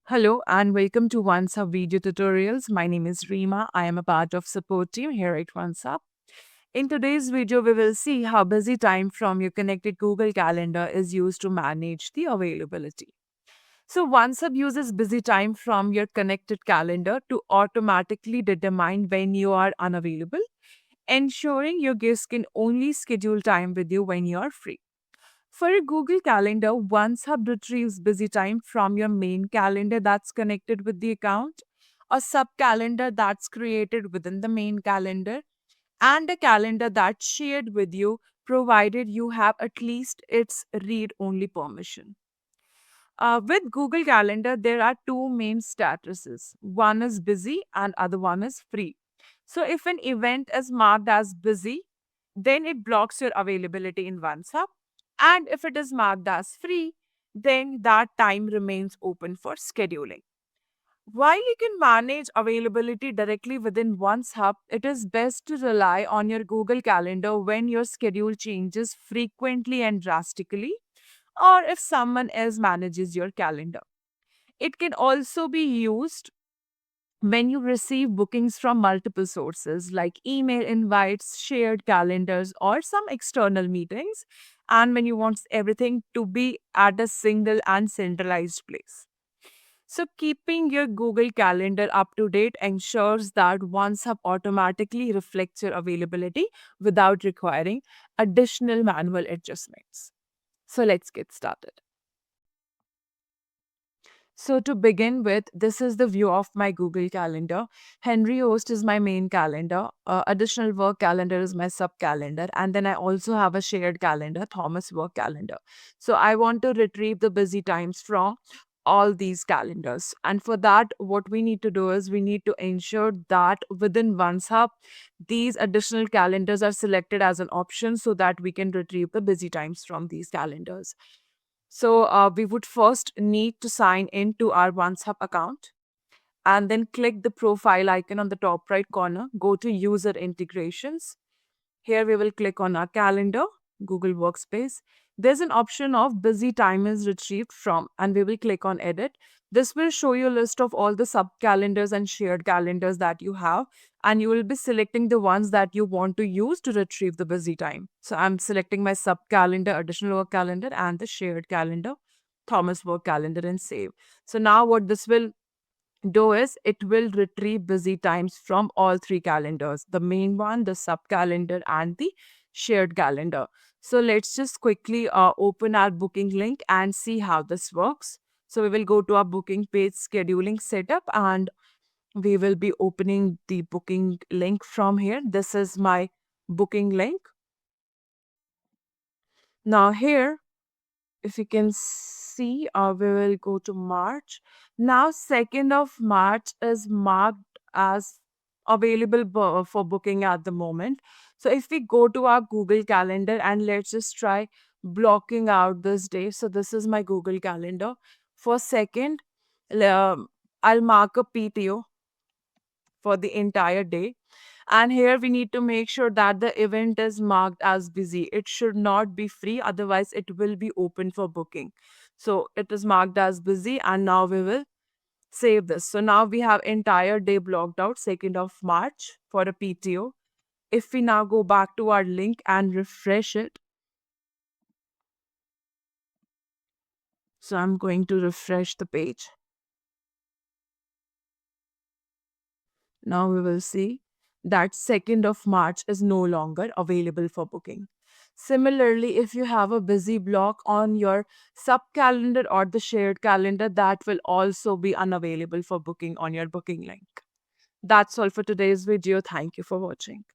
Hello and welcome to OneSub video tutorials. My name is Reema. I am a part of support team here at OneSub. In today's video, we will see how busy time from your connected Google Calendar is used to manage the availability. So OneSub uses busy time from your connected calendar to automatically determine when you are unavailable, ensuring your guests can only schedule time with you when you are free. For a Google Calendar, OneSub retrieves busy time from your main calendar that's connected with the account, a sub calendar that's created within the main calendar, and a calendar that's shared with you, provided you have at least its read only permission. With Google Calendar, there are two main statuses. One is busy and other one is free. So if an event is marked as busy, then it blocks your availability in OneSub. And if it is marked as free, then that time remains open for scheduling. While you can manage availability directly within OneSub, it is best to rely on your Google Calendar when your schedule changes frequently and drastically, or if someone else manages your calendar. It can also be used when you receive bookings from multiple sources like email invites, shared calendars, or some external meetings, and when you want everything to be at a single and centralized place. So, keeping your Google Calendar up to date ensures that OneSub automatically reflects your availability without requiring additional manual adjustments. So, let's get started. So, to begin with, this is the view of my Google Calendar. Henry Host is my main calendar. Additional work calendar is my sub calendar. And then I also have a shared calendar, Thomas work calendar. So, I want to retrieve the busy times from all these calendars. And for that, what we need to do is we need to ensure that within OneSub, these additional calendars are selected as an option so that we can retrieve the busy times from these calendars. So we would first need to sign in to our OneSub account and then click the profile icon on the top right corner. Go to user integrations. Here we will click on our calendar, Google Workspace. There's an option of busy time is retrieved from, and we will click on edit. This will show you a list of all the sub calendars and shared calendars that you have, and you will be selecting the ones that you want to use to retrieve the busy time. So I'm selecting my sub calendar, additional work calendar, and the shared calendar, Thomas work calendar, and save. So now what this will do is it will retrieve busy times from all three calendars, the main one, the sub calendar, and the shared calendar. So let's just quickly open our booking link and see how this works. So we will go to our booking page scheduling setup and we will be opening the booking link from here. This is my booking link. Now here, if you can see, we will go to March. Now, 2nd of March is marked as available for booking at the moment. So, if we go to our Google Calendar and let's just try blocking out this day. So, this is my Google Calendar. For 2nd, I'll mark a PTO for the entire day. And here we need to make sure that the event is marked as busy. It should not be free, otherwise, it will be open for booking. So it is marked as busy, and now we will save this. So now we have entire day blocked out, 2nd of March for a PTO. If we now go back to our link and refresh it, so I'm going to refresh the page. Now we will see that 2nd of March is no longer available for booking. Similarly, if you have a busy block on your sub calendar or the shared calendar, that will also be unavailable for booking on your booking link. That's all for today's video. Thank you for watching.